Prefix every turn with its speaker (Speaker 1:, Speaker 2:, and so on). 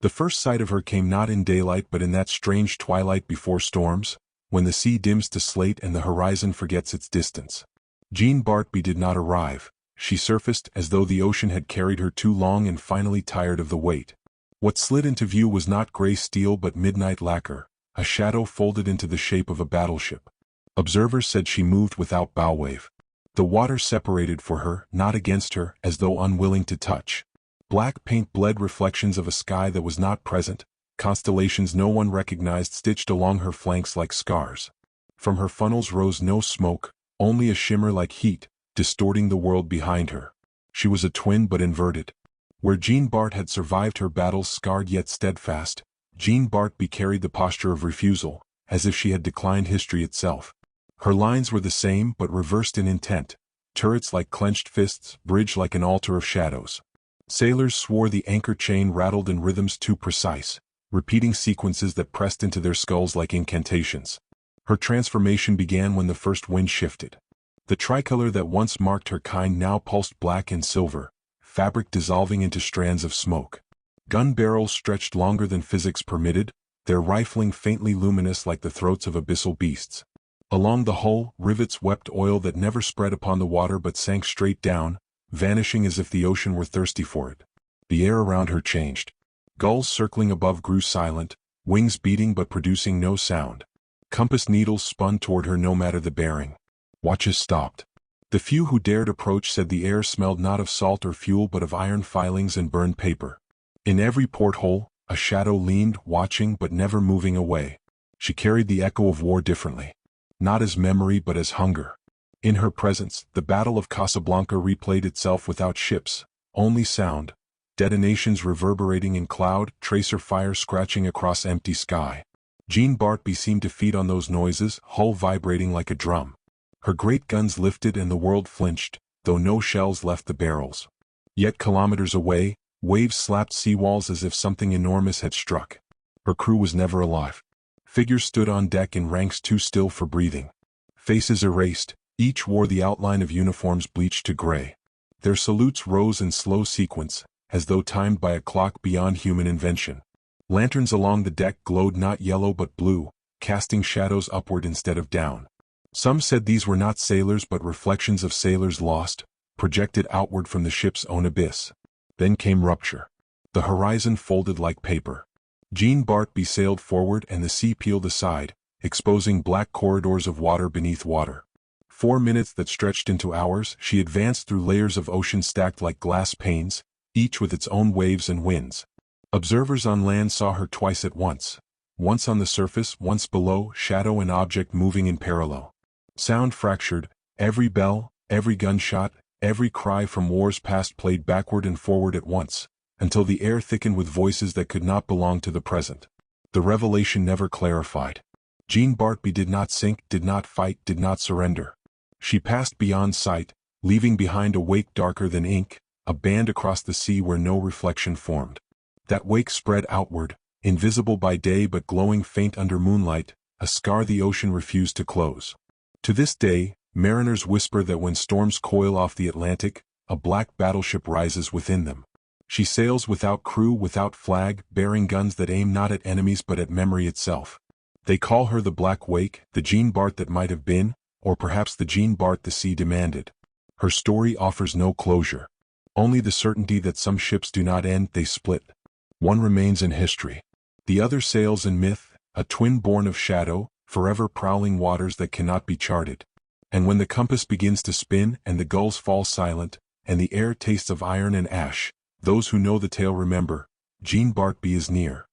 Speaker 1: The first sight of her came not in daylight but in that strange twilight before storms, when the sea dims to slate and the horizon forgets its distance. Jean Bart B did not arrive. She surfaced as though the ocean had carried her too long and finally tired of the wait. What slid into view was not gray steel but midnight lacquer, a shadow folded into the shape of a battleship. Observers said she moved without bow wave. The water separated for her, not against her, as though unwilling to touch. Black paint bled reflections of a sky that was not present, constellations no one recognized stitched along her flanks like scars. From her funnels rose no smoke, only a shimmer like heat, distorting the world behind her. She was a twin but inverted. Where Jean Bart had survived her battles scarred yet steadfast, Jean Bart B carried the posture of refusal, as if she had declined history itself. Her lines were the same but reversed in intent, turrets like clenched fists, bridge like an altar of shadows. Sailors swore the anchor chain rattled in rhythms too precise, repeating sequences that pressed into their skulls like incantations. Her transformation began when the first wind shifted. The tricolor that once marked her kind now pulsed black and silver, fabric dissolving into strands of smoke. Gun barrels stretched longer than physics permitted, their rifling faintly luminous like the throats of abyssal beasts. Along the hull, rivets wept oil that never spread upon the water but sank straight down, vanishing as if the ocean were thirsty for it. The air around her changed. Gulls circling above grew silent, wings beating but producing no sound. Compass needles spun toward her no matter the bearing. Watches stopped. The few who dared approach said the air smelled not of salt or fuel but of iron filings and burned paper. In every porthole, a shadow leaned, watching but never moving away. She carried the echo of war differently. Not as memory but as hunger. In her presence, the Battle of Casablanca replayed itself without ships, only sound, detonations reverberating in cloud, tracer fire scratching across empty sky. Jean Bart B seemed to feed on those noises, hull vibrating like a drum. Her great guns lifted and the world flinched, though no shells left the barrels. Yet kilometers away, waves slapped seawalls as if something enormous had struck. Her crew was never alive. Figures stood on deck in ranks too still for breathing. Faces erased, each wore the outline of uniforms bleached to gray. Their salutes rose in slow sequence, as though timed by a clock beyond human invention. Lanterns along the deck glowed not yellow but blue, casting shadows upward instead of down. Some said these were not sailors but reflections of sailors lost, projected outward from the ship's own abyss. Then came rupture. The horizon folded like paper. Jean Bart B sailed forward and the sea peeled aside, exposing black corridors of water beneath water. 4 minutes that stretched into hours, she advanced through layers of ocean stacked like glass panes, each with its own waves and winds. Observers on land saw her twice at once. Once on the surface, once below, shadow and object moving in parallel. Sound fractured, every bell, every gunshot, every cry from wars past played backward and forward at once, until the air thickened with voices that could not belong to the present. The revelation never clarified. Jean Bart B did not sink, did not fight, did not surrender. She passed beyond sight, leaving behind a wake darker than ink, a band across the sea where no reflection formed. That wake spread outward, invisible by day but glowing faint under moonlight, a scar the ocean refused to close. To this day, mariners whisper that when storms coil off the Atlantic, a black battleship rises within them. She sails without crew, without flag, bearing guns that aim not at enemies but at memory itself. They call her the Black Wake, the Jean Bart that might have been, or perhaps the Jean Bart the sea demanded. Her story offers no closure. Only the certainty that some ships do not end, they split. One remains in history. The other sails in myth, a twin born of shadow, forever prowling waters that cannot be charted. And when the compass begins to spin and the gulls fall silent, and the air tastes of iron and ash, those who know the tale remember, Jean Bart B is near.